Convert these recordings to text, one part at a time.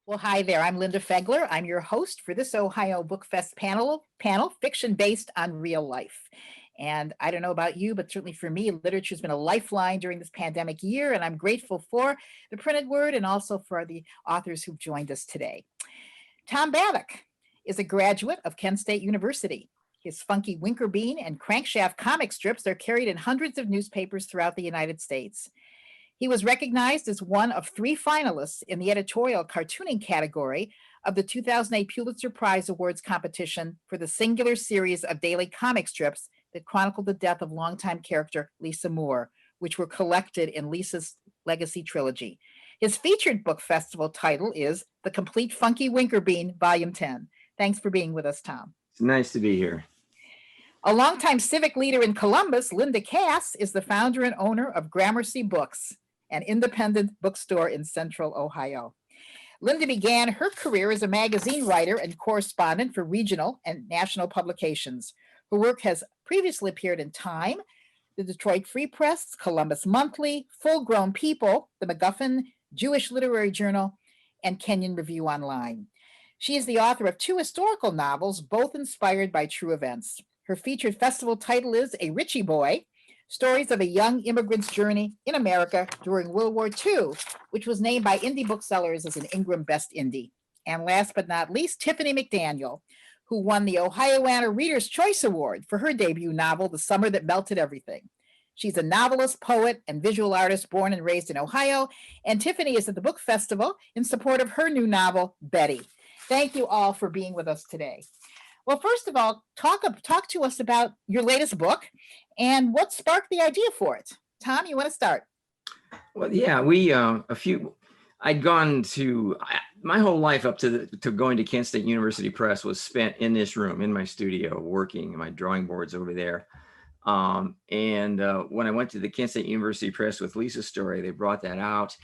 Well, hi there. I'm Linda Feagler. I'm your host for this Ohio Book Fest panel fiction based on real life. And I don't know about you, but certainly for me, literature has been a lifeline during this pandemic year, and I'm grateful for the printed word and also for the authors who've joined us today. Tom Batiuk is a graduate of Kent State University. His funky Winkerbean and Crankshaft comic strips are carried in hundreds of newspapers throughout the United States. He was recognized as one of three finalists in the editorial cartooning category of the 2008 Pulitzer Prize Awards competition for the singular series of daily comic strips that chronicled the death of longtime character Lisa Moore, which were collected in Lisa's Legacy Trilogy. His featured book festival title is The Complete Funky Winkerbean, Volume 10. Thanks for being with us, Tom. It's nice to be here. A longtime civic leader in Columbus, Linda Kass is the founder and owner of Gramercy Books, an independent bookstore in Central Ohio. Linda began her career as a magazine writer and correspondent for regional and national publications. Her work has previously appeared in Time, the Detroit Free Press, Columbus Monthly, Full Grown People, the MacGuffin, Jewish Literary Journal, and Kenyon Review Online. She is the author of two historical novels, both inspired by true events. Her featured festival title is A Richie Boy, Stories of a Young Immigrant's Journey in America During World War II, which was named by indie booksellers as an Ingram Best Indie. And last but not least, Tiffany McDaniel, who won the Ohioana Reader's Choice Award for her debut novel, The Summer That Melted Everything. She's a novelist, poet, and visual artist born and raised in Ohio, and Tiffany is at the book festival in support of her new novel, Betty. Thank you all for being with us today. Well, first of all, talk to us about your latest book and what sparked the idea for it. Tom, you want to start? Well, yeah, I'd gone to, my whole life up to going to Kent State University Press was spent in this room, in my studio, working, my drawing boards over there. When I went to the Kent State University Press with Lisa's story, they brought that out.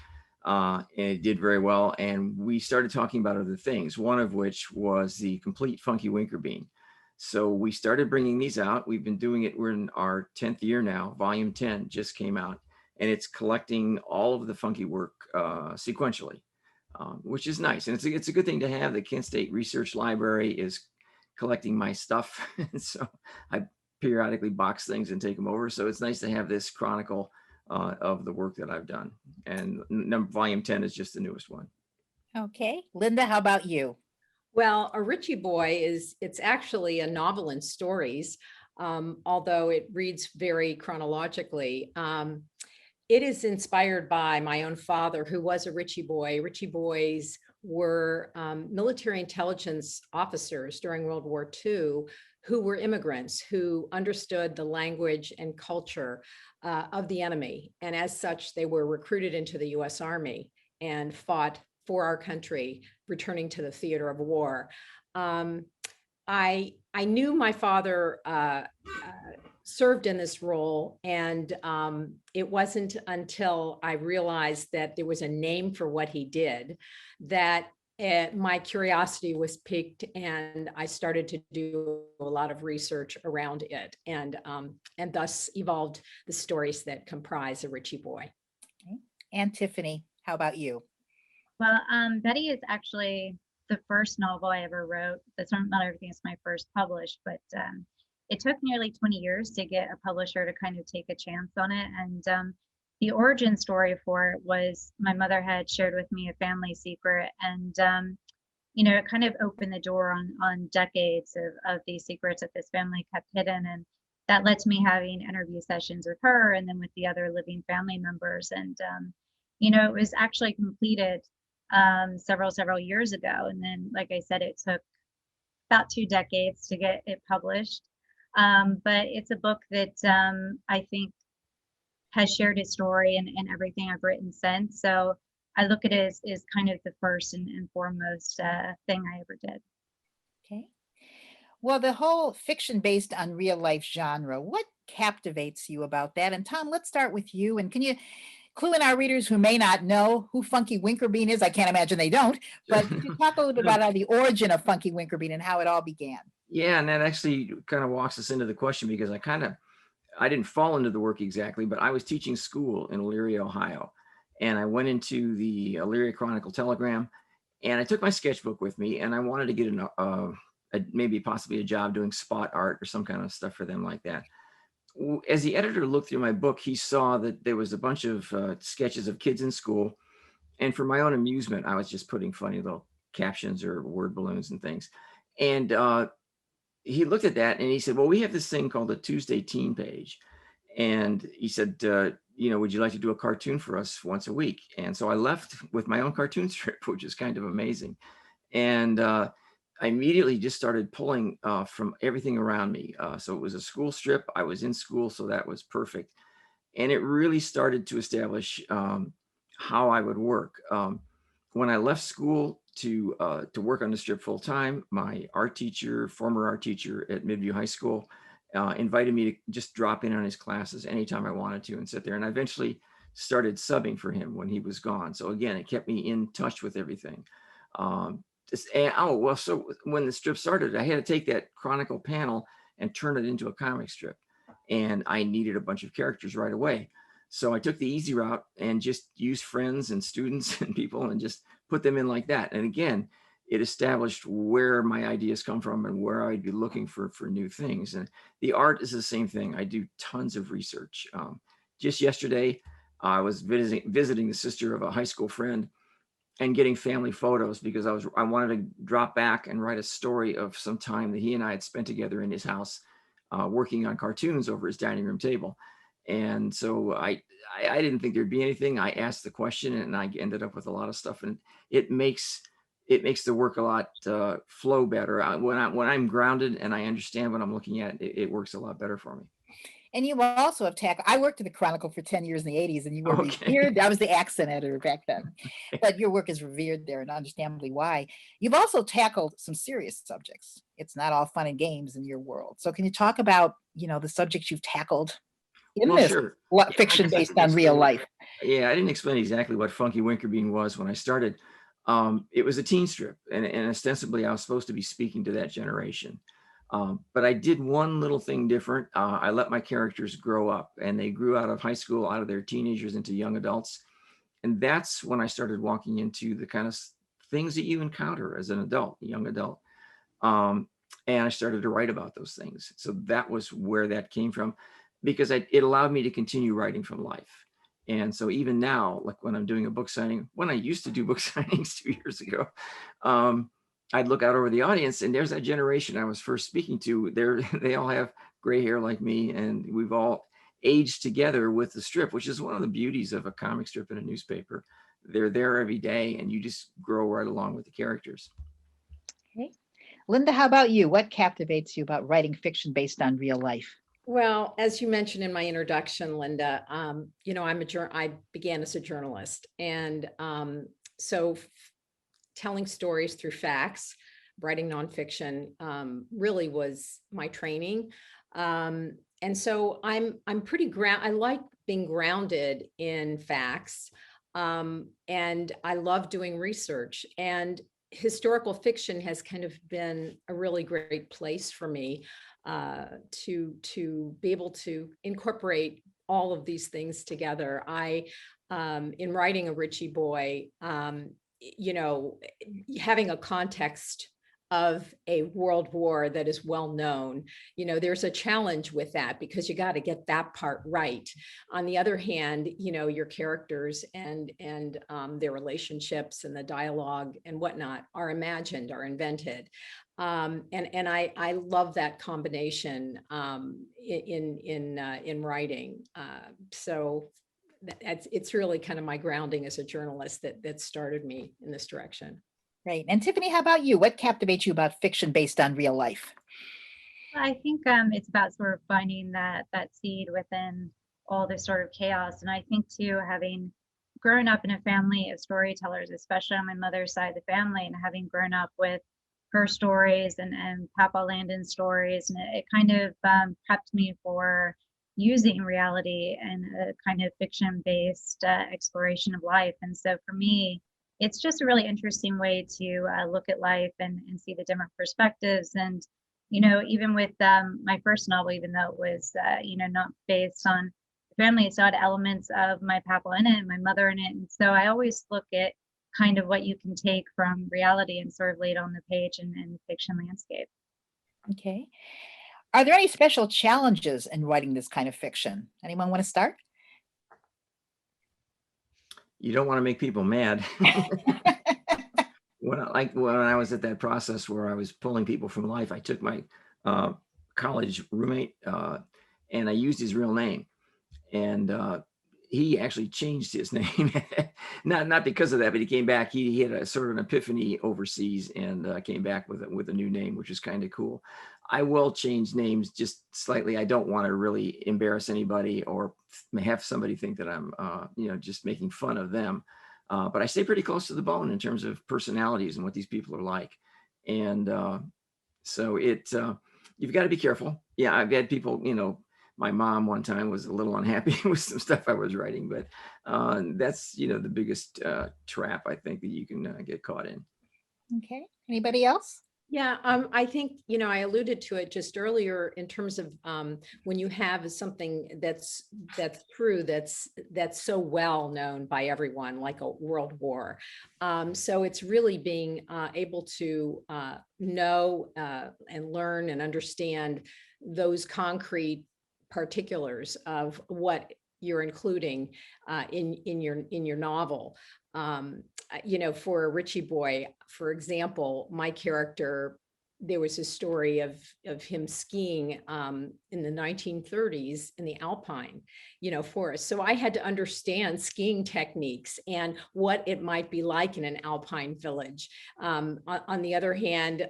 And it did very well. And we started talking about other things, one of which was the Complete Funky Winkerbean. So we started bringing these out. We've been doing it. We're in our 10th year now. Volume 10 just came out, and it's collecting all of the funky work sequentially, which is nice. And it's a good thing to have. The Kent State Research Library is collecting my stuff. So I periodically box things and take them over. So it's nice to have this chronicle of the work that I've done. And volume 10 is just the newest one. Okay. Linda, how about you? Well, A Richie Boy it's actually a novel in stories, although it reads very chronologically. It is inspired by my own father, who was a Richie Boy. Richie Boys were military intelligence officers during World War II who were immigrants who understood the language and culture of the enemy. And as such, they were recruited into the US Army and fought for our country, returning to the theater of war. I knew my father served in this role, and it wasn't until I realized that there was a name for what he did that my curiosity was piqued, and I started to do a lot of research around it, and thus evolved the stories that comprise A Richie Boy. Okay. And Tiffany, how about you? Well, Betty is actually the first novel I ever wrote. That's not everything is my first published, but it took nearly 20 years to get a publisher to kind of take a chance on it. And the origin story for it was my mother had shared with me a family secret, and it kind of opened the door on decades of these secrets that this family kept hidden, and that led to me having interview sessions with her and then with the other living family members. And it was actually completed several years ago, and then, like I said, it took about 2 decades to get it published. But it's a book that I think has shared its story and everything I've written since. So I look at it as kind of the first and foremost thing I ever did. Okay. Well, the whole fiction based on real life genre, what captivates you about that? And Tom, let's start with you. And can you clue in our readers who may not know who Funky Winkerbean is? I can't imagine they don't, but could you talk a little bit about the origin of Funky Winkerbean and how it all began? Yeah, and that actually kind of walks us into the question, because I didn't fall into the work exactly, but I was teaching school in Elyria, Ohio. And I went into the Elyria Chronicle Telegram, And I took my sketchbook with me, and I wanted to get maybe possibly a job doing spot art or some kind of stuff for them like that. As the editor looked through my book, he saw that there was a bunch of sketches of kids in school. And for my own amusement, I was just putting funny little captions or word balloons and things. And he looked at that and he said, well, we have this thing called the Tuesday Teen Page. And he said, would you like to do a cartoon for us once a week? And so I left with my own cartoon strip, which is kind of amazing. And I immediately just started pulling from everything around me. So it was a school strip. I was in school, so that was perfect. And it really started to establish how I would work. When I left school to work on the strip full time, my former art teacher at Midview High School, invited me to just drop in on his classes anytime I wanted to and sit there. And I eventually started subbing for him when he was gone. So again, it kept me in touch with everything. So when the strip started, I had to take that Chronicle panel and turn it into a comic strip. And I needed a bunch of characters right away. So I took the easy route and just used friends and students and people and just put them in like that. And again, it established where my ideas come from and where I'd be looking for new things. And the art is the same thing. I do tons of research. Just yesterday, I was visiting the sister of a high school friend and getting family photos because I wanted to drop back and write a story of some time that he and I had spent together in his house, working on cartoons over his dining room table. And so I didn't think there'd be anything. I asked the question and I ended up with a lot of stuff, and it makes the work a lot flow better. When I'm grounded and I understand what I'm looking at, it works a lot better for me. And you also have tackled, I worked at the Chronicle for 10 years in the 80s, and you were Okay. revered. I was the accent editor back then, but your work is revered there, and understandably why. You've also tackled some serious subjects. It's not all fun and games in your world. So can you talk about, the subjects you've tackled in Well, this sure. fiction Yeah, I based didn't on real explain- life? Yeah, I didn't explain exactly what Funky Winkerbean was when I started. It was a teen strip, and ostensibly I was supposed to be speaking to that generation. But I did one little thing different. I let my characters grow up, and they grew out of high school, out of their teenagers into young adults. And that's when I started walking into the kind of things that you encounter as an adult, a young adult. And I started to write about those things. So that was where that came from, because it allowed me to continue writing from life. And so even now, like when I'm doing a book signing, when I used to do book signings 2 years ago, I'd look out over the audience, and there's that generation I was first speaking to. They all have gray hair like me, and we've all aged together with the strip, which is one of the beauties of a comic strip in a newspaper. They're there every day, and you just grow right along with the characters. Okay. Linda, how about you? What captivates you about writing fiction based on real life? Well, as you mentioned in my introduction, Linda, I began as a journalist, and so telling stories through facts, writing nonfiction, really was my training, and so I'm pretty I like being grounded in facts, and I love doing research, and historical fiction has kind of been a really great place for me to be able to incorporate all of these things together. In writing a Richie Boy, having a context of a world war that is well known, there's a challenge with that because you got to get that part right. On the other hand, your characters and their relationships and the dialogue and whatnot are imagined, are invented. And I love that combination in writing. So it's really kind of my grounding as a journalist that started me in this direction. Right. And Tiffany, how about you? What captivates you about fiction based on real life? I think it's about sort of finding that seed within all this sort of chaos. And I think too, having grown up in a family of storytellers, especially on my mother's side of the family, and having grown up with her stories and Papa Landon's stories, and it kind of prepped me for using reality and a kind of fiction-based exploration of life. And so for me, it's just a really interesting way to look at life and see the different perspectives. And, even with my first novel, even though it was, not based on the family, it still had elements of my papa in it and my mother in it. And so I always look at kind of what you can take from reality and sort of lay it on the page in the fiction landscape. Okay. Are there any special challenges in writing this kind of fiction? Anyone want to start? You don't want to make people mad. When I was at that process where I was pulling people from life, I took my college roommate and I used his real name, and he actually changed his name. not because of that, but he came back. He had a sort of an epiphany overseas and came back with a new name, which is kind of cool. I will change names just slightly. I don't want to really embarrass anybody or have somebody think that I'm just making fun of them. But I stay pretty close to the bone in terms of personalities and what these people are like. And so you've got to be careful. Yeah, I've had people, my mom one time was a little unhappy with some stuff I was writing, but that's, the biggest trap I think that you can get caught in. Okay. Anybody else? Yeah, I think, I alluded to it just earlier in terms of when you have something that's true, that's so well known by everyone, like a world war. So it's really being able to know and learn and understand those concrete particulars of what you're including in your novel. For Richie Boy, for example, my character, there was a story of him skiing in the 1930s in the Alpine, forest. So I had to understand skiing techniques and what it might be like in an Alpine village. On the other hand,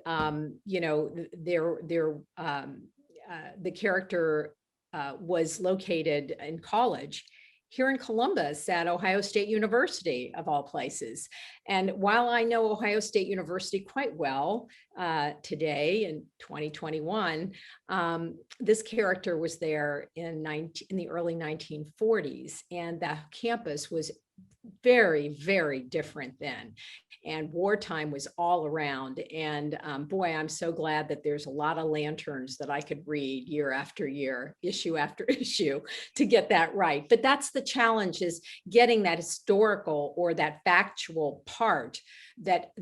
the character was located in college here in Columbus at Ohio State University, of all places. And while I know Ohio State University quite well today in 2021, this character was there in the early 1940s, and the campus was very, very different then. And wartime was all around. And boy, I'm so glad that there's a lot of lanterns that I could read year after year, issue after issue, to get that right. But that's the challenge, is getting that historical or that factual part that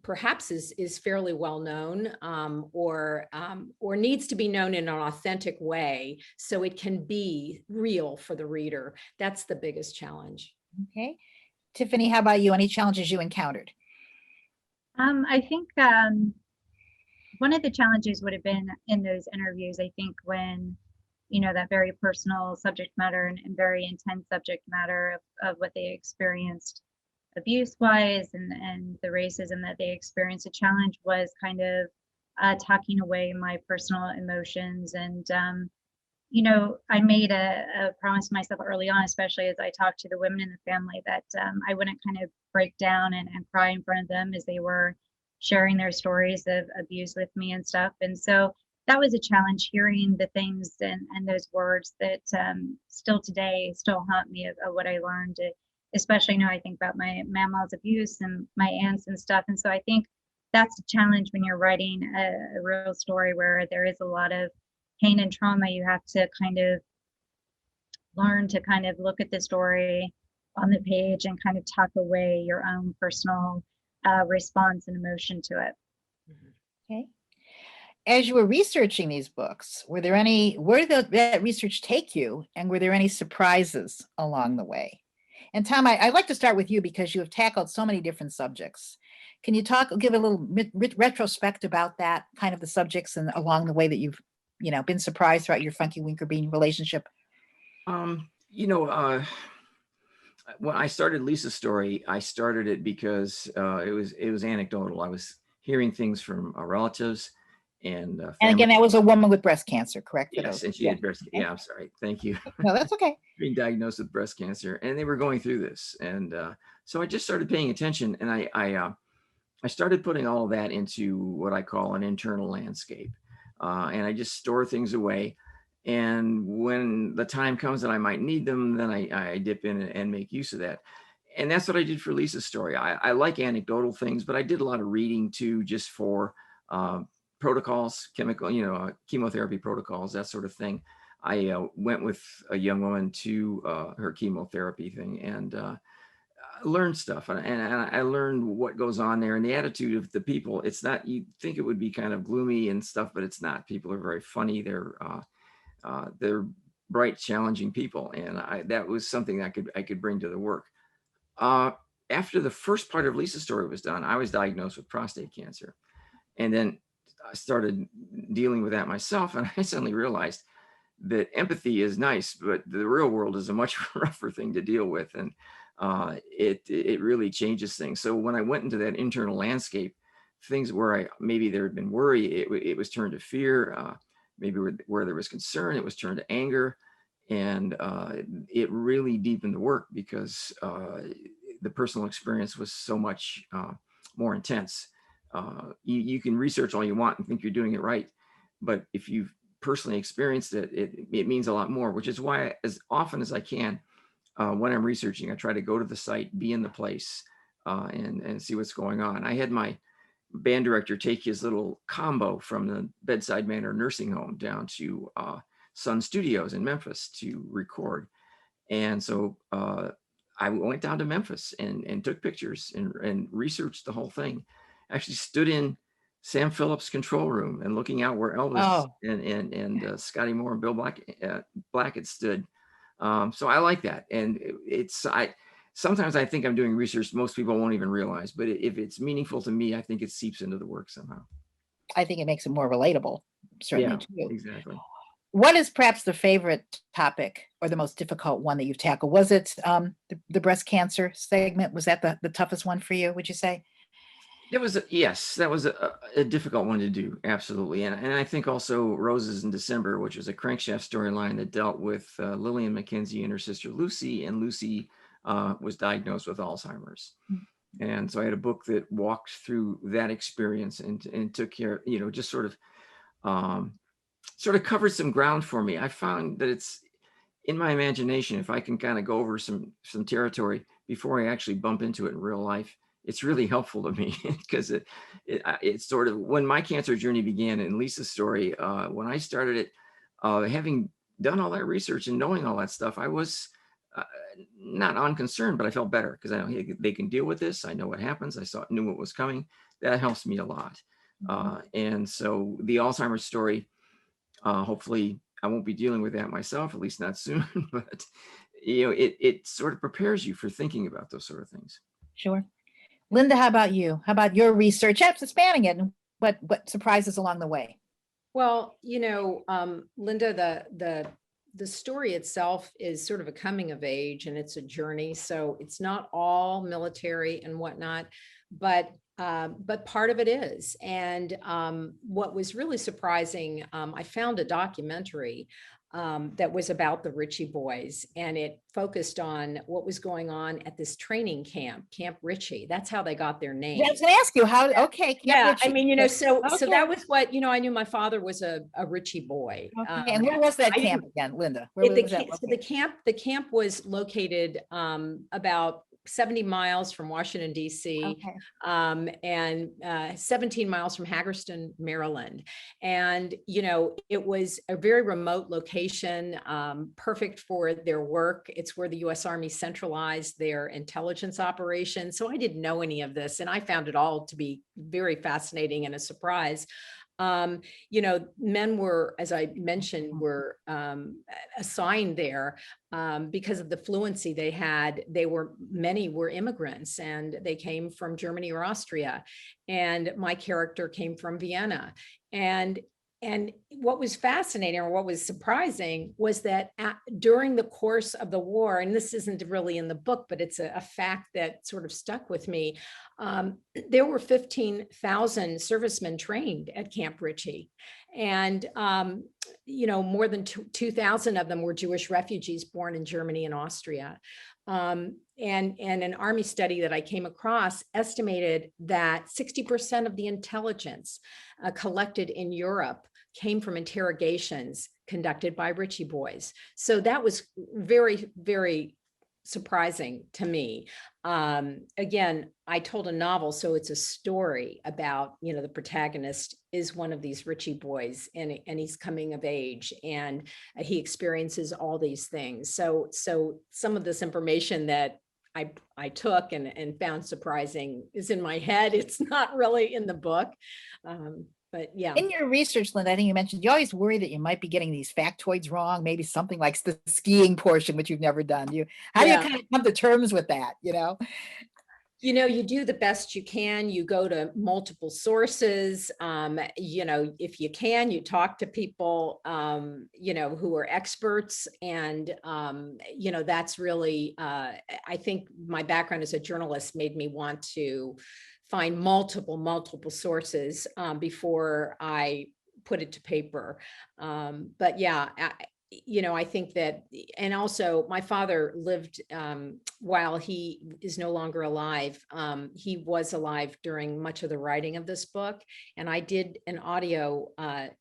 perhaps is fairly well known or needs to be known in an authentic way so it can be real for the reader. That's the biggest challenge. Okay. Tiffany, how about you? Any challenges you encountered? I think one of the challenges would have been in those interviews, I think, when, that very personal subject matter and very intense subject matter of what they experienced abuse-wise and the racism that they experienced. A challenge was kind of tucking away my personal emotions. And, I made a promise to myself early on, especially as I talked to the women in the family, that I wouldn't kind of break down and cry in front of them as they were sharing their stories of abuse with me and stuff. And so that was a challenge, hearing the things and those words that still today still haunt me of what I learned, especially I think about my mama's abuse and my aunts and stuff. And so I think that's a challenge when you're writing a real story where there is a lot of pain and trauma. You have to kind of learn to kind of look at the story on the page and kind of tuck away your own personal response and emotion to it. Okay. As you were researching these books, where did that research take you, and were there any surprises along the way? And Tom, I'd like to start with you because you have tackled so many different subjects. Can you give a little retrospect about that, kind of the subjects and along the way that you've been surprised throughout your Funky Winker Bean relationship? When I started Lisa's story, I started it because it was anecdotal. I was hearing things from relatives and again, that was a woman with breast cancer, correct? Yes, and she had breast. Okay. Yeah, I'm sorry. Thank you. No, that's okay. Being diagnosed with breast cancer, and they were going through this, and so I just started paying attention, and I started putting all of that into what I call an internal landscape, and I just store things away. And when the time comes that I might need them, then I dip in and make use of that. And that's what I did for Lisa's story. I like anecdotal things, but I did a lot of reading too, just for protocols, chemotherapy protocols, that sort of thing. I went with a young woman to her chemotherapy thing, and learned stuff, and I learned what goes on there and the attitude of the people. It's not, you think it would be kind of gloomy and stuff, but it's not. People are very funny. They're bright, challenging people, and that was something I could bring to the work. After the first part of Lisa's story was done, I was diagnosed with prostate cancer, and then I started dealing with that myself, and I suddenly realized that empathy is nice, but the real world is a much rougher thing to deal with, and it really changes things. So when I went into that internal landscape, things where maybe there had been worry, it was turned to fear. Maybe where there was concern, it was turned to anger, and it really deepened the work because the personal experience was so much more intense. You can research all you want and think you're doing it right, but if you've personally experienced it, it means a lot more, which is why as often as I can, when I'm researching, I try to go to the site, be in the place, and see what's going on. I had my band director take his little combo from the Bedside Manor nursing home down to Sun Studios in Memphis to record. And so I went down to Memphis and took pictures and researched the whole thing. Actually stood in Sam Phillips' control room and looking out where Elvis and Scotty Moore and Bill Black had stood. So I like that. And sometimes I think I'm doing research most people won't even realize, but if it's meaningful to me, I think it seeps into the work somehow. I think it makes it more relatable, certainly Yeah, too. exactly. What is perhaps the favorite topic or the most difficult one that you've tackled? Was it the breast cancer segment? Was that the toughest one for you, would you say? Yes, that was a difficult one to do. Absolutely. And I think also Roses in December, which was a crankshaft storyline that dealt with Lillian McKenzie and her sister Lucy, and Lucy was diagnosed with Alzheimer's. And so I had a book that walked through that experience and took care, just sort of covered some ground for me. I found that it's in my imagination, if I can kind of go over some territory before I actually bump into it in real life, it's really helpful to me because it's sort of when my cancer journey began in Lisa's story, when I started it, having done all that research and knowing all that stuff, I was not unconcerned, but I felt better because I know, hey, they can deal with this. I know what happens. Knew what was coming. That helps me a lot. And so the Alzheimer's story, hopefully I won't be dealing with that myself, at least not soon, but it sort of prepares you for thinking about those sort of things. Sure. Linda, how about you? How about your research? Expanding it, and what surprises along the way? Well, Linda, the story itself is sort of a coming of age and it's a journey. So it's not all military and whatnot, but part of it is. And what was really surprising, I found a documentary that was about the Ritchie boys, and it focused on what was going on at this training camp, Camp Ritchie. That's how they got their name. Yeah, I was going to ask you how. Okay, yeah, Ritchie. I mean, so Okay. that was what I knew. My father was a Ritchie boy. Okay. And where was that camp again, Linda? Where was that? So the camp was located about 70 miles from Washington, D.C., and 17 miles from Hagerstown, Maryland. And, it was a very remote location, perfect for their work. It's where the U.S. Army centralized their intelligence operations. So I didn't know any of this, and I found it all to be very fascinating and a surprise. Men were, as I mentioned, were assigned there because of the fluency they had. Many were immigrants, and they came from Germany or Austria. And my character came from Vienna. And what was fascinating, or what was surprising, was that during the course of the war, and this isn't really in the book, but it's a fact that sort of stuck with me, there were 15,000 servicemen trained at Camp Ritchie. And, more than 2,000 of them were Jewish refugees born in Germany and Austria. And an Army study that I came across estimated that 60% of the intelligence collected in Europe came from interrogations conducted by Ritchie boys. So that was very, very surprising to me. Again, I told a novel, so it's a story about, the protagonist is one of these Ritchie boys, and he's coming of age, and he experiences all these things. So some of this information that I took and found surprising is in my head. It's not really in the book. But yeah. In your research, Linda, I think you mentioned you always worry that you might be getting these factoids wrong, maybe something like the skiing portion, which you've never done. How do you Yeah. kind of come to terms with that, You do the best you can. You go to multiple sources. If you can, you talk to people, who are experts. And, that's really, I think my background as a journalist made me want to find multiple sources before I put it to paper. But yeah, I think that, and also my father lived, while he is no longer alive, he was alive during much of the writing of this book. And I did an audio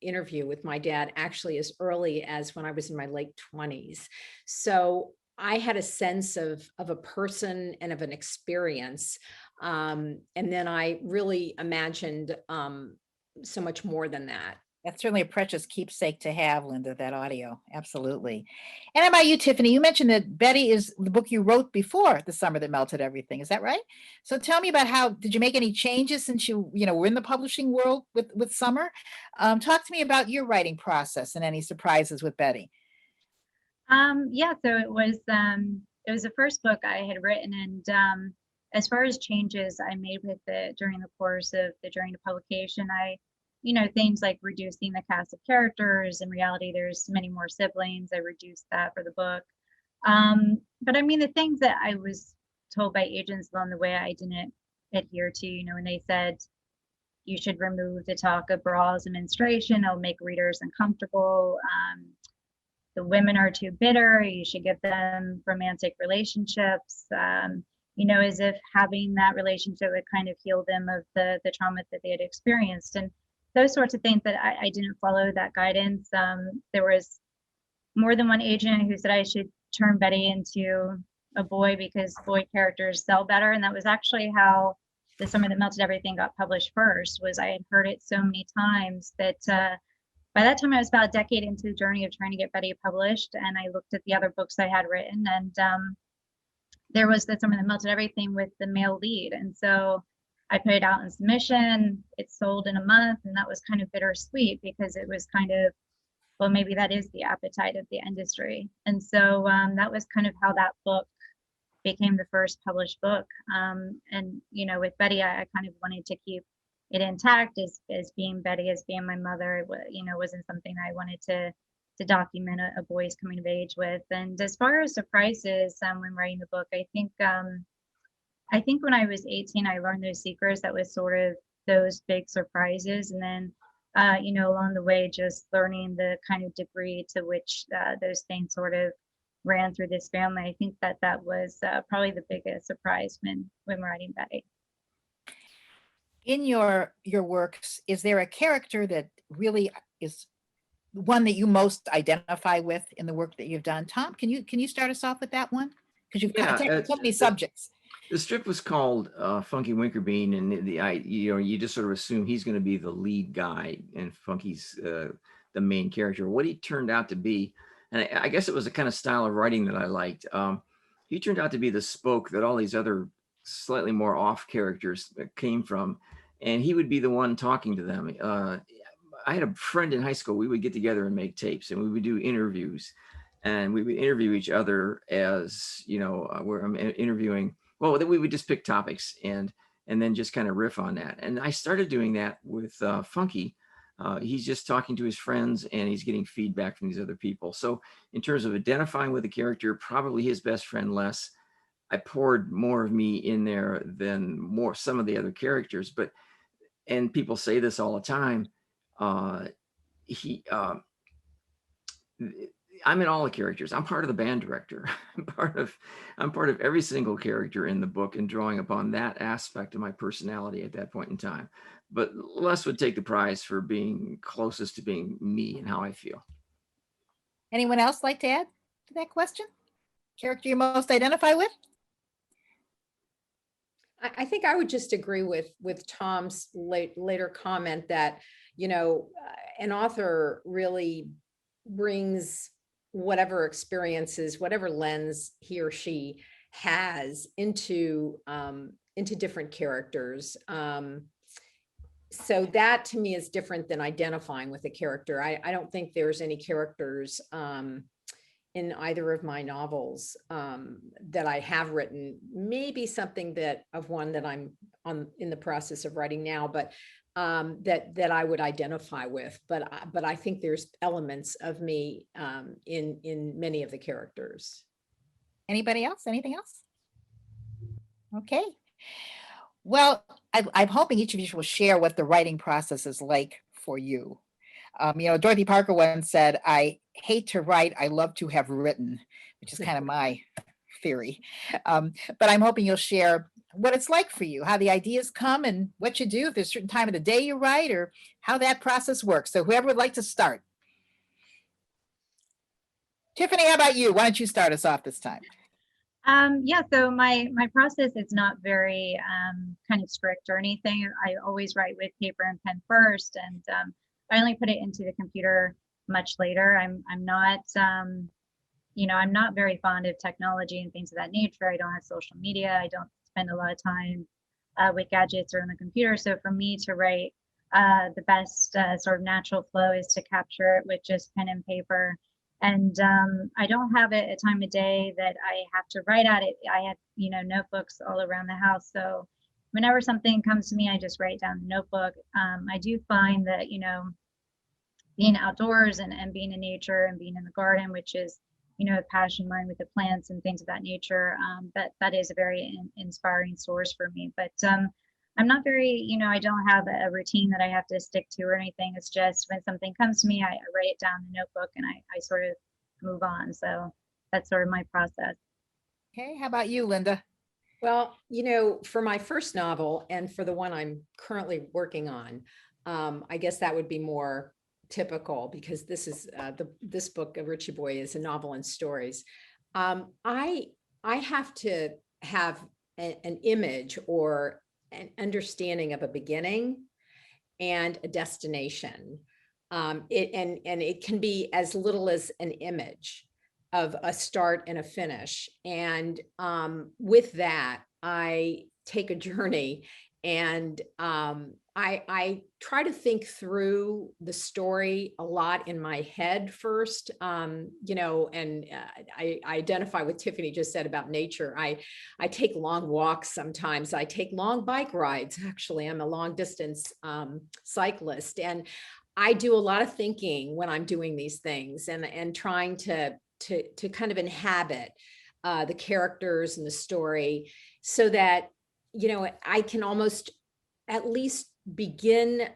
interview with my dad actually as early as when I was in my late 20s. So I had a sense of a person and of an experience. And then I really imagined so much more than that. That's certainly a precious keepsake to have, Linda, that audio. Absolutely. And how about you, Tiffany? You mentioned that Betty is the book you wrote before The Summer That Melted Everything. Is that right? So tell me about did you make any changes since you were in the publishing world with Summer? Talk to me about your writing process and any surprises with Betty. Yeah, so it was the first book I had written, and as far as changes I made with it during the course of the journey to publication, things like reducing the cast of characters. In reality, there's many more siblings. I reduced that for the book. But I mean, the things that I was told by agents along the way, I didn't adhere to, when they said you should remove the talk of bras and menstruation, it'll make readers uncomfortable. The women are too bitter, you should give them romantic relationships, as if having that relationship would kind of heal them of the trauma that they had experienced. And those sorts of things that I didn't follow that guidance. There was more than one agent who said I should turn Betty into a boy because boy characters sell better. And that was actually how The Summer That Melted Everything got published first. Was I had heard it so many times that by that time I was about a decade into the journey of trying to get Betty published, and I looked at the other books I had written, and there was The Summer That Melted Everything with the male lead. And so I put it out in submission. It sold in a month, and that was kind of bittersweet because it was kind of, well, maybe that is the appetite of the industry. And so that was kind of how that book became the first published book. And with Betty, I kind of wanted to keep it intact as being Betty, as being my mother. It wasn't something I wanted to document a boy's coming of age with. And as far as surprises when writing the book, I think when I was 18, I learned those secrets. That was sort of those big surprises. And then, along the way, just learning the kind of degree to which those things sort of ran through this family. I think that was probably the biggest surprise when writing Betty. In your works, is there a character that really is one that you most identify with in the work that you've done? Tom, can you start us off with that one? Because you've tackled so many subjects. The strip was called Funky Winkerbean, and you just sort of assume he's going to be the lead guy, and Funky's the main character. What he turned out to be, and I guess it was the kind of style of writing that I liked. He turned out to be the spoke that all these other slightly more off characters came from, and he would be the one talking to them. I had a friend in high school. We would get together and make tapes, and we would do interviews, and we would interview each other as where I'm interviewing. Well, then we would just pick topics and then just kind of riff on that. And I started doing that with Funky. He's just talking to his friends and he's getting feedback from these other people. So in terms of identifying with the character, probably his best friend Les. I poured more of me in there than some of the other characters. And people say this all the time. I'm in all the characters. I'm part of the band director. I'm part of every single character in the book and drawing upon that aspect of my personality at that point in time. But Les would take the prize for being closest to being me and how I feel. Anyone else like to add to that question? Character you most identify with? I think I would just agree with Tom's later comment that, an author really brings whatever experiences, whatever lens he or she has into different characters. So that to me is different than identifying with a character. I don't think there's any characters in either of my novels that I have written. Maybe something of one that I'm in the process of writing now, but that I would identify with. But I think there's elements of me in many of the characters. Anybody else? Anything else? Okay. Well, I'm hoping each of you will share what the writing process is like for you. Dorothy Parker once said, "I hate to write, I love to have written," which is kind of my theory. But I'm hoping you'll share what it's like for you, how the ideas come and what you do, if there's a certain time of the day you write, or how that process works. So whoever would like to start. Tiffany, how about you? Why don't you start us off this time? Yeah, so my process is not very kind of strict or anything. I always write with paper and pen first, and I only put it into the computer much later. I'm not I'm not very fond of technology and things of that nature. I don't have social media. I don't spend a lot of time with gadgets or on the computer. So for me to write, the best sort of natural flow is to capture it with just pen and paper. And I don't have a time of day that I have to write at it. I have, notebooks all around the house. So whenever something comes to me, I just write down the notebook. I do find that, being outdoors and being in nature and being in the garden, which is, a passion of mine with the plants and things of that nature, that is a very inspiring source for me. But I'm not very, I don't have a routine that I have to stick to or anything. It's just when something comes to me, I write it down in the notebook and I sort of move on. So that's sort of my process. Okay, how about you, Linda? Well, for my first novel and for the one I'm currently working on, I guess that would be more typical because this is this book, Richie Boy, is a novel and stories. I have to have an image or an understanding of a beginning and a destination. It can be as little as an image of a start and a finish. And with that, I take a journey and I try to think through the story a lot in my head first, and I identify with Tiffany just said about nature. I take long walks sometimes. I take long bike rides. Actually, I'm a long distance cyclist, and I do a lot of thinking when I'm doing these things and trying to kind of inhabit the characters and the story so that, I can almost at least begin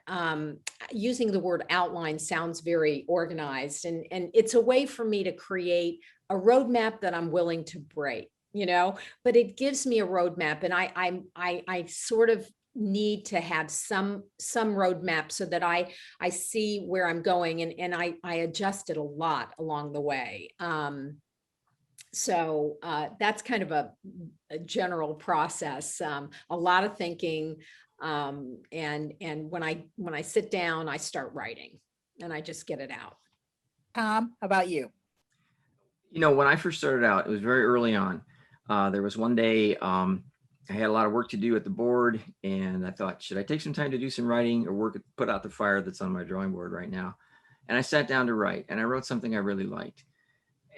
using the word outline sounds very organized, and it's a way for me to create a roadmap that I'm willing to break, but it gives me a roadmap, and I sort of need to have some roadmap so that I see where I'm going, and I adjust it a lot along the way. So that's kind of a general process, a lot of thinking, and when I sit down, I start writing and I just get it out. Tom, how about you? When I first started out, it was very early on. There was one day I had a lot of work to do at the board, and I thought, should I take some time to do some writing or put out the fire that's on my drawing board right now? And I sat down to write, and I wrote something I really liked.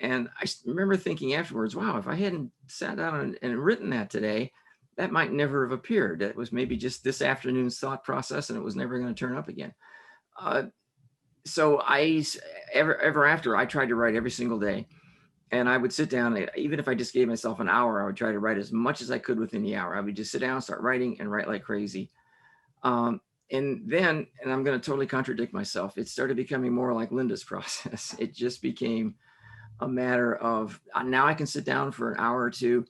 And I remember thinking afterwards, wow, if I hadn't sat down and written that today, that might never have appeared. That was maybe just this afternoon's thought process, and it was never going to turn up again. So ever after, I tried to write every single day. And I would sit down, even if I just gave myself an hour, I would try to write as much as I could within the hour. I would just sit down, start writing, and write like crazy. And then, and I'm going to totally contradict myself, it started becoming more like Linda's process. It just became a matter of now I can sit down for an hour or two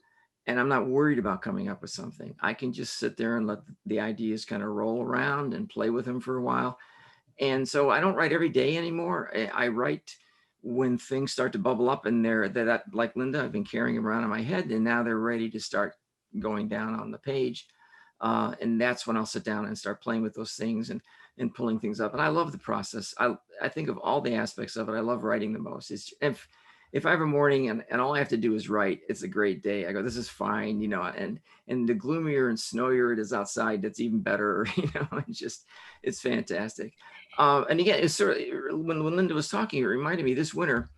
and I'm not worried about coming up with something. I can just sit there and let the ideas kind of roll around and play with them for a while. And so I don't write every day anymore. I write when things start to bubble up and that like Linda, I've been carrying them around in my head, and now they're ready to start going down on the page. And that's when I'll sit down and start playing with those things and pulling things up. And I love the process. I think of all the aspects of it, I love writing the most. if I have a morning and all I have to do is write, it's a great day. I go, this is fine, and the gloomier and snowier it is outside, that's even better. It's fantastic. And again, it's sort of, when Linda was talking, it reminded me this winter,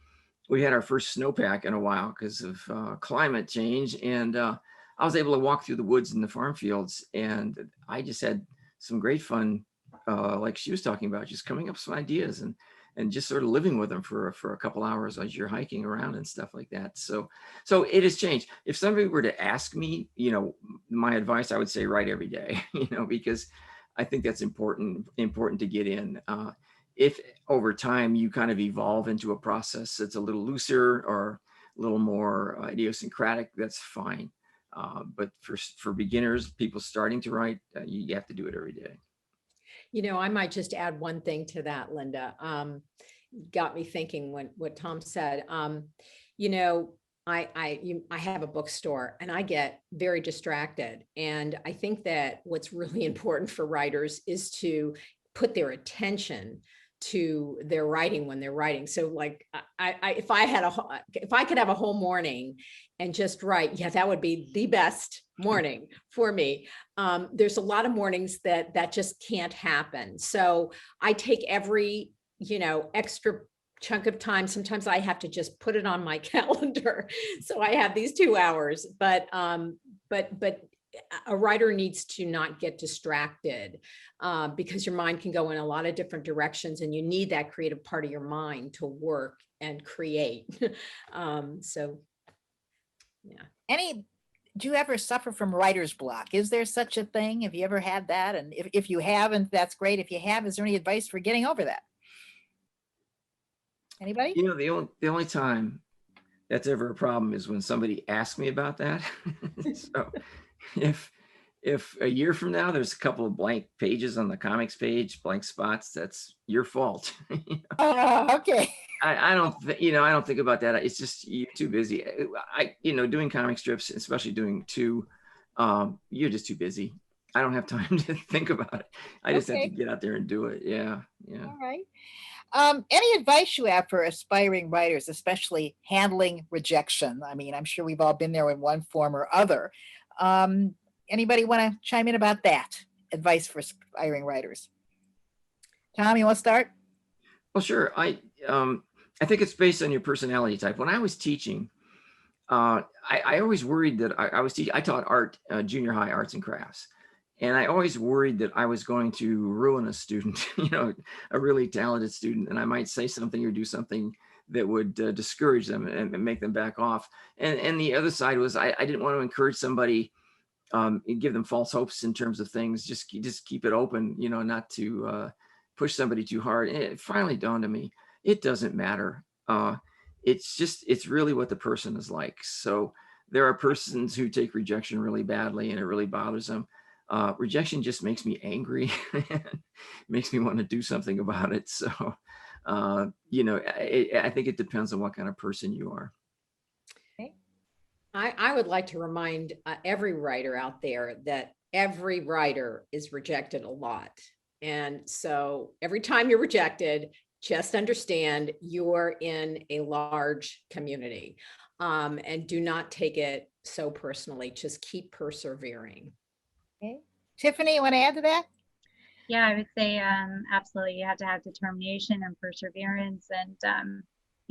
we had our first snowpack in a while because of climate change. And I was able to walk through the woods and the farm fields. And I just had some great fun, like she was talking about, just coming up with some ideas and just sort of living with them for a couple hours as you're hiking around and stuff like that. So it has changed. If somebody were to ask me, my advice, I would say write every day, because I think that's important to get in. If over time you kind of evolve into a process that's a little looser or a little more idiosyncratic, that's fine. But for beginners, people starting to write, you have to do it every day. I might just add one thing to that, Linda. Got me thinking when what Tom said. I have a bookstore and I get very distracted. And I think that what's really important for writers is to put their attention to their writing when they're writing. So like if I could have a whole morning and just write, yeah, that would be the best morning for me. There's a lot of mornings that just can't happen. So I take every, extra chunk of time. Sometimes I have to just put it on my calendar. So I have these 2 hours, but a writer needs to not get distracted because your mind can go in a lot of different directions and you need that creative part of your mind to work and create. So, yeah. Do you ever suffer from writer's block? Is there such a thing? Have you ever had that? And if you haven't, that's great. If you have, is there any advice for getting over that? Anybody? The only time that's ever a problem is when somebody asks me about that. So if a year from now there's a couple of blank pages on the comics page, blank spots, that's your fault. Okay. I don't think about that. It's just you're too busy. Doing comic strips, especially doing two, you're just too busy. I don't have time to think about it. I just have to get out there and do it. Yeah. All right. Any advice you have for aspiring writers, especially handling rejection? I mean, I'm sure we've all been there in one form or other. Anybody want to chime in about that? Advice for aspiring writers? Tom, you want to start? Well, sure. I think it's based on your personality type. When I was teaching, I always worried that I taught art, junior high arts and crafts. And I always worried that I was going to ruin a student, a really talented student. And I might say something or do something that would discourage them and make them back off. And the other side was I didn't want to encourage somebody and give them false hopes in terms of things. Just keep it open, not to push somebody too hard. And it finally dawned on me, it doesn't matter. It's really what the person is like. So there are persons who take rejection really badly and it really bothers them. Rejection just makes me angry, makes me want to do something about it. So, I think it depends on what kind of person you are. Okay. I would like to remind every writer out there that every writer is rejected a lot. And so every time you're rejected, just understand you're in a large community, and do not take it so personally. Just keep persevering. Okay. Tiffany, you want to add to that? Yeah, I would say absolutely. You have to have determination and perseverance. And,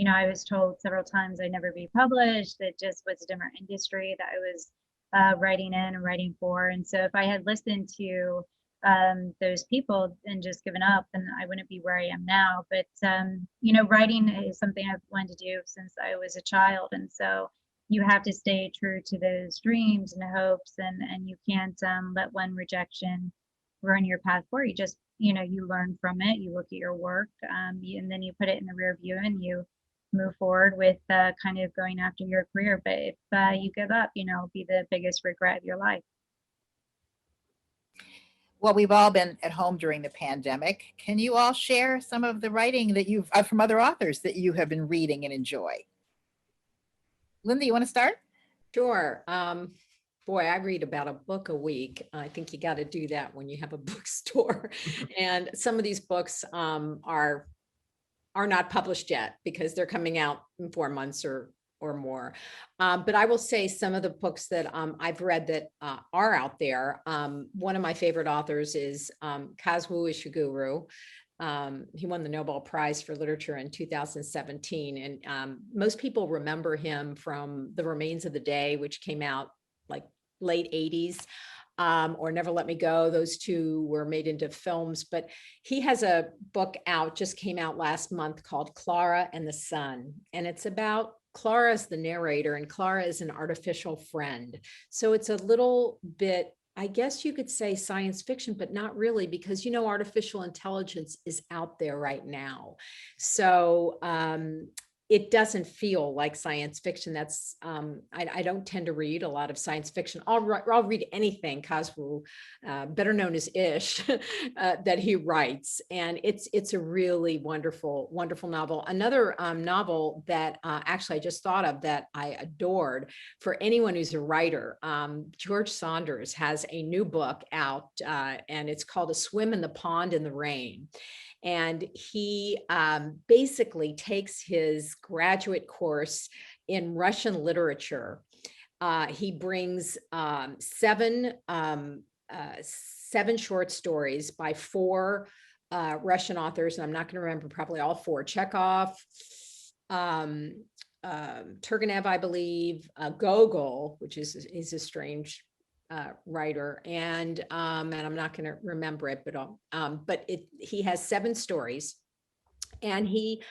I was told several times I'd never be published. It just was a different industry that I was writing in and writing for. And so if I had listened to those people and just given up, then I wouldn't be where I am now. But, writing is something I've wanted to do since I was a child. And so you have to stay true to those dreams and hopes, and you can't let one rejection ruin your path forward. You just, you learn from it, you look at your work, and then you put it in the rear view and you move forward with kind of going after your career. But if you give up, it'll be the biggest regret of your life. Well, we've all been at home during the pandemic. Can you all share some of the writing that you've from other authors that you have been reading and enjoy? Linda, you want to start? Sure. Boy, I read about a book a week. I think you got to do that when you have a bookstore. And some of these books are are not published yet because they're coming out in 4 months or more. But I will say some of the books that I've read that are out there. One of my favorite authors is Kass Ishiguro. He won the Nobel Prize for Literature in 2017. And most people remember him from The Remains of the Day, which came out like late 80s. Or Never Let Me Go. Those two were made into films, but he has a book out, just came out last month, called Clara and the Sun. And it's about Clara as the narrator, and Clara is an artificial friend. So it's a little bit, I guess you could say, science fiction, but not really, because, artificial intelligence is out there right now. So it doesn't feel like science fiction. That's I don't tend to read a lot of science fiction. I'll read anything Cosgrove, better known as Ish, that he writes, and it's a really wonderful novel. Another novel that actually I just thought of that I adored, for anyone who's a writer, George Saunders has a new book out, and it's called A Swim in the Pond in the Rain. And he basically takes his graduate course in Russian literature. He brings seven short stories by 4 Russian authors, and I'm not going to remember probably all 4. Chekhov, Turgenev, I believe, Gogol, which is a strange writer, and I'm not going to remember it, but he has 7 stories, and he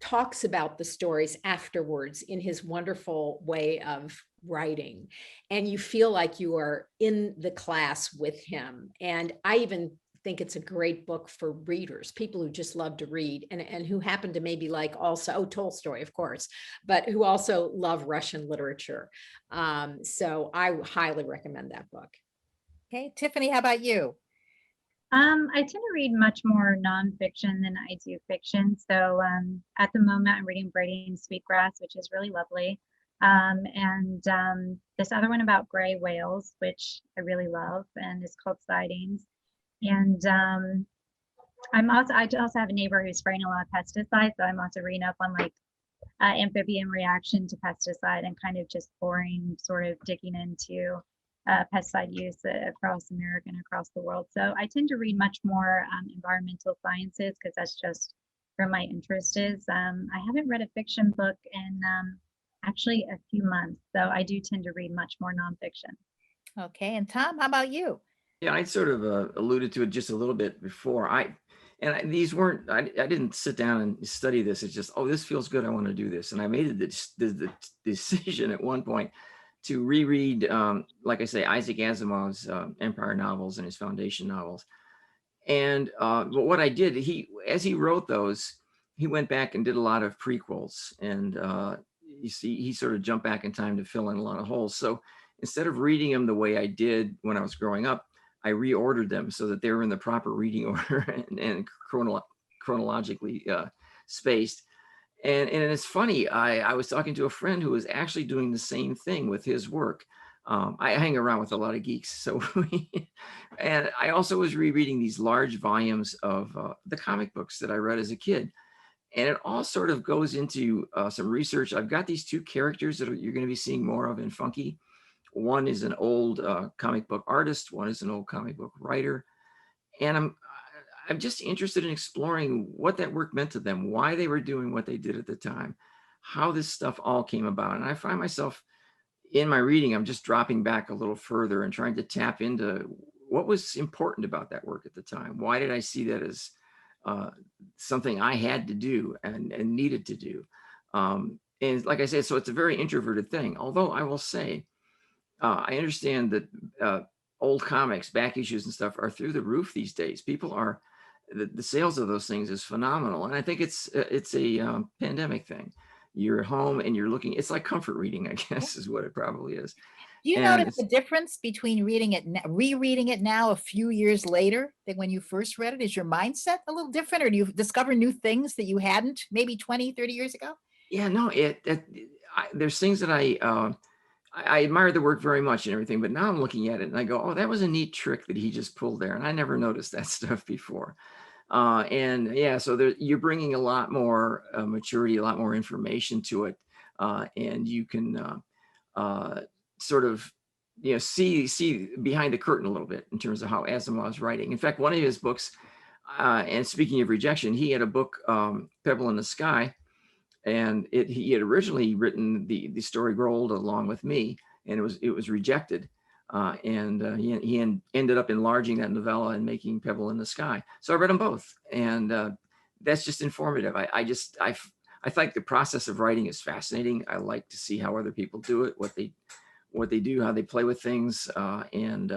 talks about the stories afterwards in his wonderful way of writing, and you feel like you are in the class with him. And I even think it's a great book for readers, people who just love to read, and who happen to maybe like also Tolstoy, of course, but who also love Russian literature. So I highly recommend that book. Okay, Tiffany, how about you? I tend to read much more nonfiction than I do fiction. So at the moment, I'm reading Braiding Sweetgrass, which is really lovely. And this other one about gray whales, which I really love, and is called Sightings. And I also have a neighbor who's spraying a lot of pesticides, so I'm also reading up on like amphibian reaction to pesticide, and kind of just sort of digging into pesticide use across America and across the world. So I tend to read much more environmental sciences, because that's just where my interest is. I haven't read a fiction book in actually a few months, so I do tend to read much more nonfiction. Okay, and Tom, how about you? Yeah, I sort of alluded to it just a little bit before. These weren't, I didn't sit down and study this. It's just, oh, this feels good, I want to do this. And I made the decision at one point to reread, like I say, Isaac Asimov's Empire novels and his Foundation novels. And but what I did, as he wrote those, he went back and did a lot of prequels. And you see, he sort of jumped back in time to fill in a lot of holes. So instead of reading them the way I did when I was growing up, I reordered them so that they were in the proper reading order and chronologically spaced. And it's funny, I was talking to a friend who was actually doing the same thing with his work. I hang around with a lot of geeks, so and I also was rereading these large volumes of the comic books that I read as a kid. And it all sort of goes into some research. I've got these 2 characters that you're going to be seeing more of in Funky. One is an old comic book artist. One is an old comic book writer. And I'm just interested in exploring what that work meant to them, why they were doing what they did at the time, how this stuff all came about. And I find myself in my reading, I'm just dropping back a little further and trying to tap into what was important about that work at the time. Why did I see that as something I had to do and needed to do? And like I said, so it's a very introverted thing. Although I will say, I understand that old comics, back issues and stuff are through the roof these days. People are, the sales of those things is phenomenal. And I think it's a pandemic thing. You're at home and you're looking, it's like comfort reading, I guess is what it probably is. Do you notice the difference between rereading it now a few years later than when you first read it? Is your mindset a little different, or do you discover new things that you hadn't maybe 20, 30 years ago? Yeah, no, there's things that I admire the work very much and everything, but now I'm looking at it and I go, oh, that was a neat trick that he just pulled there. And I never noticed that stuff before. And yeah, so there, you're bringing a lot more maturity, a lot more information to it, and you can sort of see behind the curtain a little bit in terms of how Asimov is writing. In fact, one of his books, and speaking of rejection, he had a book, Pebble in the Sky, and he had originally written the story Rolled along with me, and it was rejected. He ended up enlarging that novella and making Pebble in the Sky. So I read them both, and that's just informative. I think the process of writing is fascinating. I like to see how other people do it, what they do, how they play with things, and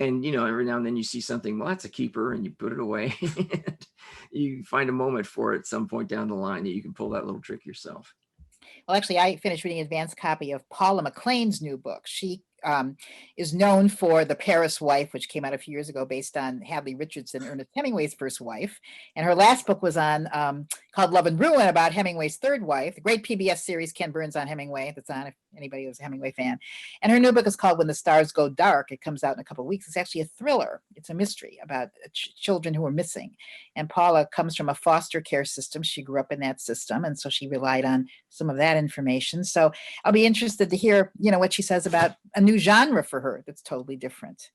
every now and then you see something, well, that's a keeper, and you put it away. You find a moment for it at some point down the line that you can pull that little trick yourself. Well, actually, I finished reading an advanced copy of Paula McLean's new book. She is known for The Paris Wife, which came out a few years ago, based on Hadley Richardson, Ernest Hemingway's first wife. And her last book was on called Love and Ruin, about Hemingway's third wife. The great PBS series Ken Burns on Hemingway, that's on if anybody was a Hemingway fan. And her new book is called When the Stars Go Dark. It comes out in a couple of weeks. It's actually a thriller. It's a mystery about children who are missing. And Paula comes from a foster care system. She grew up in that system, and so she relied on some of that information. So I'll be interested to hear, what she says about a new genre for her that's totally different.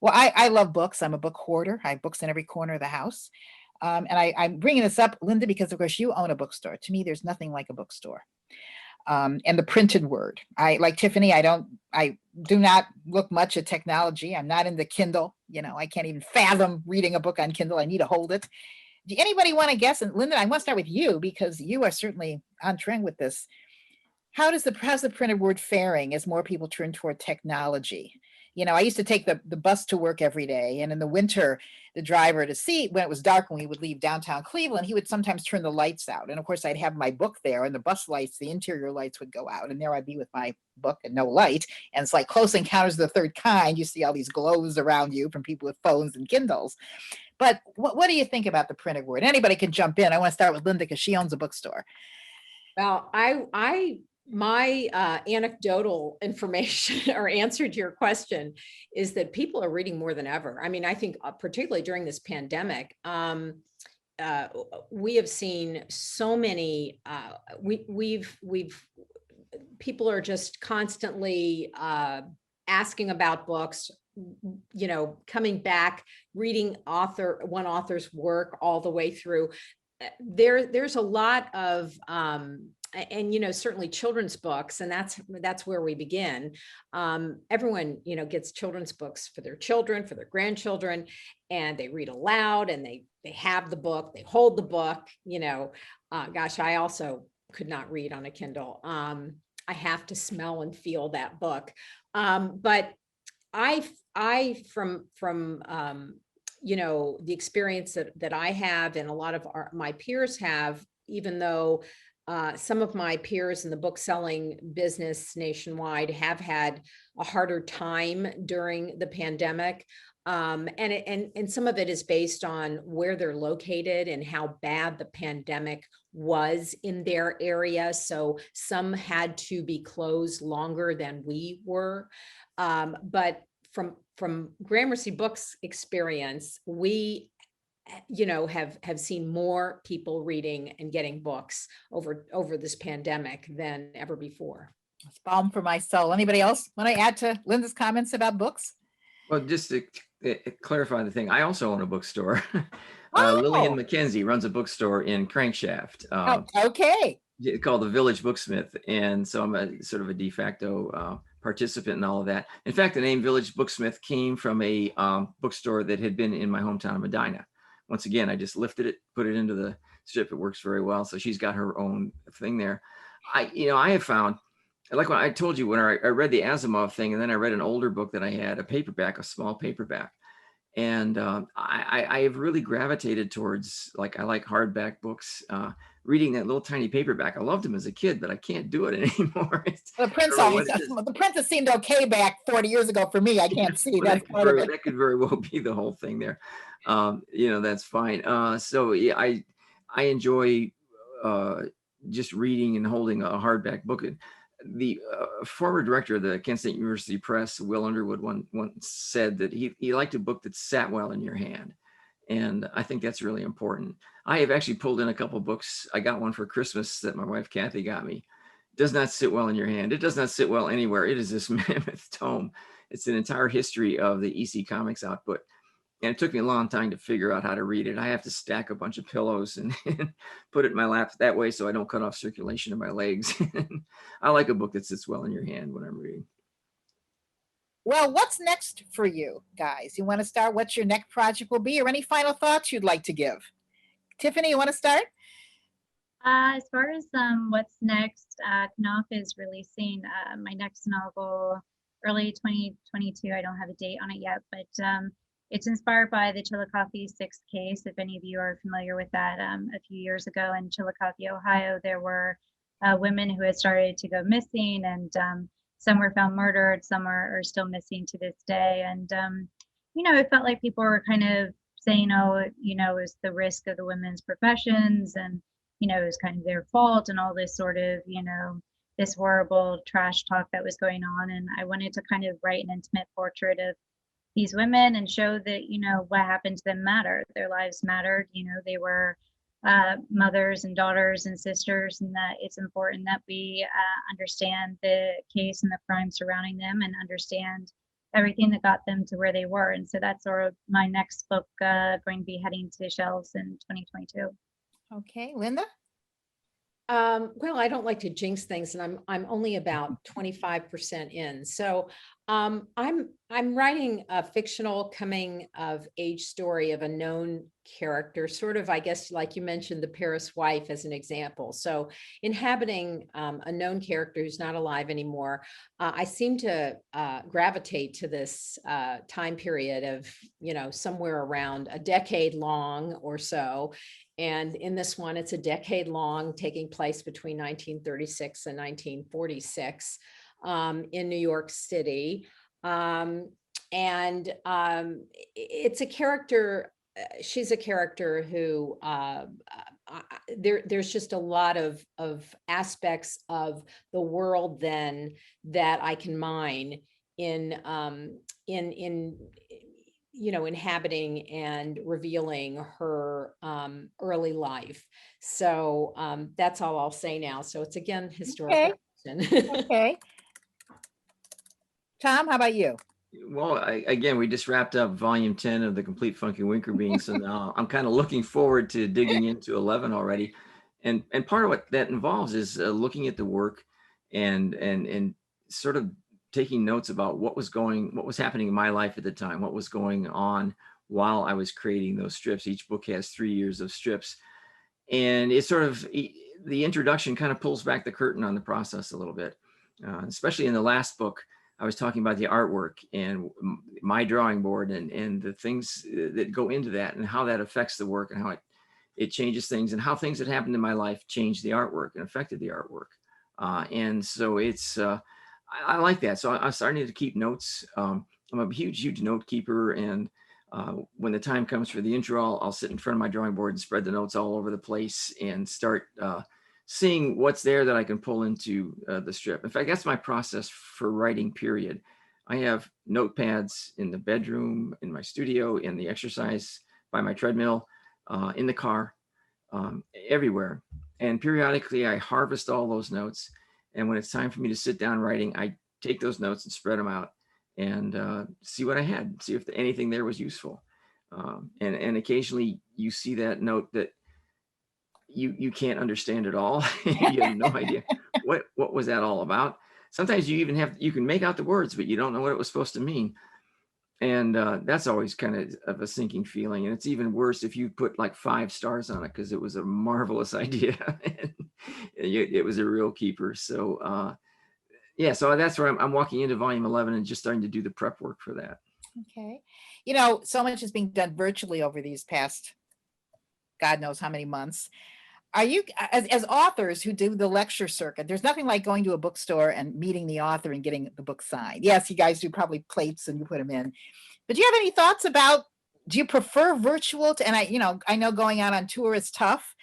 Well, I love books. I'm a book hoarder. I have books in every corner of the house. And I'm bringing this up, Linda, because of course you own a bookstore. To me, there's nothing like a bookstore. And the printed word. Like Tiffany, I do not look much at technology. I'm not into Kindle. I can't even fathom reading a book on Kindle. I need to hold it. Do anybody want to guess? And Linda, I want to start with you because you are certainly on trend with this. How's the printed word faring as more people turn toward technology? I used to take the bus to work every day, and in the winter, the driver, to see when it was dark when we would leave downtown Cleveland, he would sometimes turn the lights out. And of course, I'd have my book there, and the bus lights, the interior lights would go out, and there I'd be with my book and no light. And it's like Close Encounters of the Third Kind. You see all these glows around you from people with phones and Kindles. But what do you think about the printed word? Anybody can jump in. I want to start with Linda because she owns a bookstore. Well, my anecdotal information or answer to your question is that people are reading more than ever. I mean, I think particularly during this pandemic, we have seen so many, people are just constantly asking about books, coming back, reading one author's work all the way through. There's a lot of, and certainly children's books, and that's where we begin. Everyone gets children's books for their children, for their grandchildren, and they read aloud, and they have the book, they hold the book. Gosh, I also could not read on a Kindle. I have to smell and feel that book. But I from the experience that I have, and a lot of my peers have, even though some of my peers in the book selling business nationwide have had a harder time during the pandemic. And some of it is based on where they're located and how bad the pandemic was in their area. So some had to be closed longer than we were. But from Gramercy Books experience, we have seen more people reading and getting books over this pandemic than ever before. It's balm for my soul. Anybody else want to add to Linda's comments about books? Well, just to clarify the thing, I also own a bookstore. Oh. Lillian McKenzie runs a bookstore in Crankshaft. Okay. Called the Village Booksmith. And so I'm a sort of a de facto participant in all of that. In fact, the name Village Booksmith came from a bookstore that had been in my hometown of Medina. Once again, I just lifted it, put it into the strip. It works very well. So she's got her own thing there. I have found, like when I told you, when I read the Asimov thing, and then I read an older book that I had, a paperback, a small paperback. And I have really gravitated towards, I like hardback books, reading that little tiny paperback. I loved them as a kid, but I can't do it anymore. The Princess seemed okay back 40 years ago for me. I can't see that. That could very well be the whole thing there. That's fine. So yeah, I enjoy just reading and holding a hardback book. The former director of the Kent State University Press, Will Underwood, once said that he liked a book that sat well in your hand. And I think that's really important. I have actually pulled in a couple books. I got one for Christmas that my wife Kathy got me. It does not sit well in your hand. It does not sit well anywhere. It is this mammoth tome. It's an entire history of the EC Comics output. And it took me a long time to figure out how to read it. I have to stack a bunch of pillows and put it in my lap that way so I don't cut off circulation in my legs. I like a book that sits well in your hand when I'm reading. Well, what's next for you guys? You want to start what your next project will be, or any final thoughts you'd like to give? Tiffany, you want to start? As far as what's next, Knopf is releasing my next novel early 2022. I don't have a date on it yet, but it's inspired by the Chillicothe 6th case. If any of you are familiar with that, a few years ago in Chillicothe, Ohio, there were women who had started to go missing, and some were found murdered, some are still missing to this day. And, you know, it felt like people were kind of saying, oh, you know, it was the risk of the women's professions, and, you know, it was kind of their fault, and all this sort of, you know, this horrible trash talk that was going on. And I wanted to kind of write an intimate portrait of these women and show that, you know, what happened to them mattered. Their lives mattered. You know, they were mothers and daughters and sisters, and that it's important that we understand the case and the crime surrounding them, and understand everything that got them to where they were. And so that's sort of my next book going to be heading to shelves in 2022. Okay, Linda? Well, I don't like to jinx things, and I'm only about 25% in. So I'm writing a fictional coming of age story of a known character, sort of, I guess, like you mentioned, the Paris wife as an example. So inhabiting a known character who's not alive anymore, I seem to gravitate to this time period of, you know, somewhere around a decade long or so. And in this one, it's a decade long, taking place between 1936 and 1946 in New York City. It's a character, she's a character who, there's just a lot of aspects of the world then that I can mine in you know, inhabiting and revealing her early life. So that's all I'll say now. So it's, again, historical. Okay. Tom, how about you? Well, again, we just wrapped up volume 10 of the Complete Funky Winker Bean. So now I'm kind of looking forward to digging into 11 already. And part of what that involves is looking at the work and sort of taking notes about what was happening in my life at the time, what was going on while I was creating those strips. Each book has 3 years of strips. And it's sort of, the introduction kind of pulls back the curtain on the process a little bit, especially in the last book. I was talking about the artwork and my drawing board and the things that go into that, and how that affects the work, and how it changes things, and how things that happened in my life changed the artwork and affected the artwork. And so it's, I like that. So I'm starting to keep notes. I'm a huge note keeper. And when the time comes for the intro, I'll sit in front of my drawing board and spread the notes all over the place and start seeing what's there that I can pull into the strip. In fact, that's my process for writing, period. I have notepads in the bedroom, in my studio, in the exercise, by my treadmill, in the car, everywhere. And periodically I harvest all those notes. And when it's time for me to sit down writing, I take those notes and spread them out and see what I had, see if anything there was useful. And occasionally you see that note that you can't understand at all. You have no idea what was that all about. Sometimes you can make out the words, but you don't know what it was supposed to mean. And that's always kind of a sinking feeling. And it's even worse if you put like 5 stars on it, because it was a marvelous idea. It was a real keeper. So yeah, so that's where I'm walking into volume 11 and just starting to do the prep work for that. Okay. You know, so much is being done virtually over these past, God knows how many months. Are you, as authors who do the lecture circuit, there's nothing like going to a bookstore and meeting the author and getting the book signed. Yes, you guys do probably plates and you put them in. But do you have any thoughts about, do you prefer virtual to, and I know going out on tour is tough.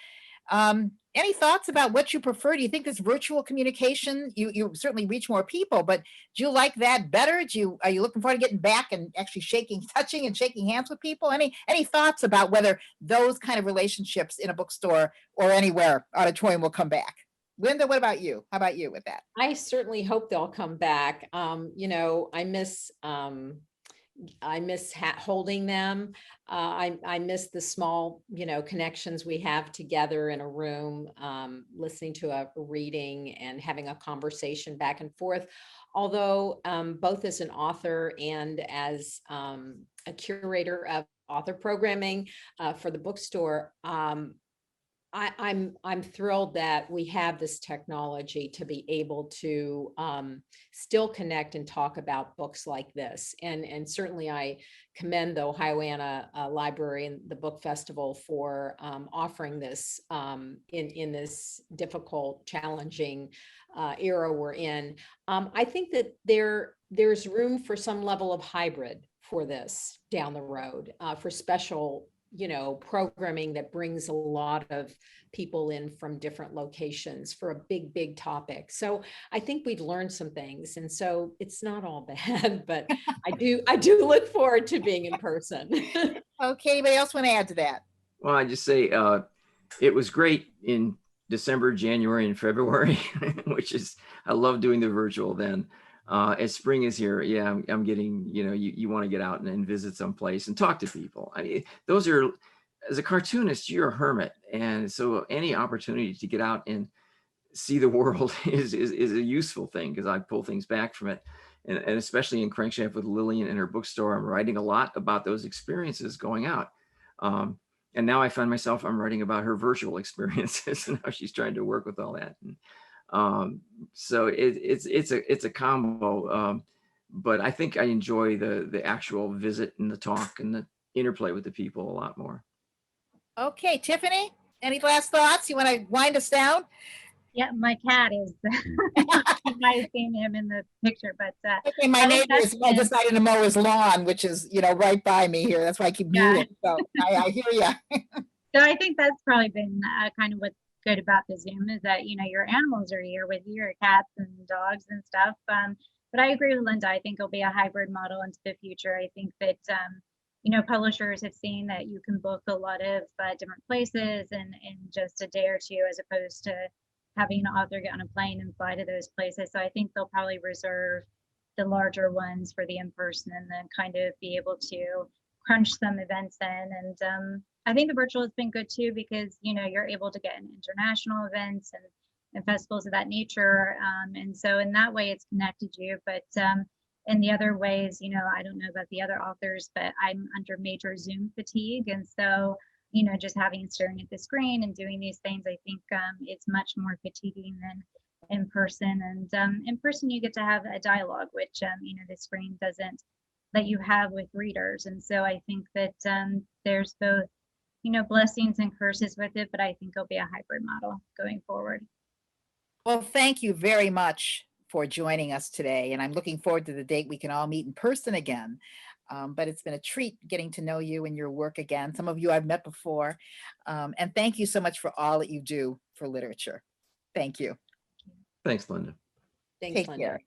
Any thoughts about what you prefer? Do you think this virtual communication, you certainly reach more people, but do you like that better? Are you looking forward to getting back and actually touching and shaking hands with people? Any thoughts about whether those kind of relationships in a bookstore or anywhere auditorium will come back? Linda, what about you? How about you with that? I certainly hope they'll come back. You know, I miss holding them. I miss the small, you know, connections we have together in a room, listening to a reading and having a conversation back and forth. Although both as an author and as a curator of author programming for the bookstore, I'm thrilled that we have this technology to be able to still connect and talk about books like this. And certainly I commend the Ohioana Library and the Book Festival for offering this in this difficult, challenging era we're in. I think that there's room for some level of hybrid for this down the road, for special, you know, programming that brings a lot of people in from different locations for a big topic. So I think we've learned some things, and so it's not all bad, but I do look forward to being in person. Okay, anybody else want to add to that? Well, I just say it was great in December, January, and February, which is, I love doing the virtual then. As spring is here, yeah, I'm getting, you know, you want to get out and visit someplace and talk to people. I mean, those are, as a cartoonist, you're a hermit. And so any opportunity to get out and see the world is a useful thing, because I pull things back from it. And especially in Crankshaft with Lillian and her bookstore, I'm writing a lot about those experiences going out. And now I find myself, I'm writing about her virtual experiences and how she's trying to work with all that. And, so it's a combo, but I think I enjoy the actual visit and the talk and the interplay with the people a lot more. Okay, Tiffany, any last thoughts? You want to wind us down? Yeah, my cat is. You might have seen him in the picture, but okay, my neighbor is decided to mow his lawn, which is, you know, right by me here. That's why I keep muting. So I hear you. So I think that's probably been kind of what's good about the Zoom, is that, you know, your animals are here with you, your cats and dogs and stuff. But I agree with Linda. I think it'll be a hybrid model into the future. I think that you know, publishers have seen that you can book a lot of different places in just a day or two, as opposed to having an author get on a plane and fly to those places. So I think they'll probably reserve the larger ones for the in-person, and then kind of be able to crunch some events in. And I think the virtual has been good too, because, you know, you're able to get in international events and festivals of that nature. And so in that way, it's connected you. But in the other ways, you know, I don't know about the other authors, but I'm under major Zoom fatigue. And so, you know, just staring at the screen and doing these things, I think it's much more fatiguing than in person. And in person, you get to have a dialogue, which, you know, the screen doesn't let you have with readers. And so I think that there's both, you know, blessings and curses with it, but I think it'll be a hybrid model going forward. Well, thank you very much for joining us today. And I'm looking forward to the date we can all meet in person again. But it's been a treat getting to know you and your work again. Some of you I've met before. And thank you so much for all that you do for literature. Thank you. Thanks, Linda. Thanks, Take Linda. care.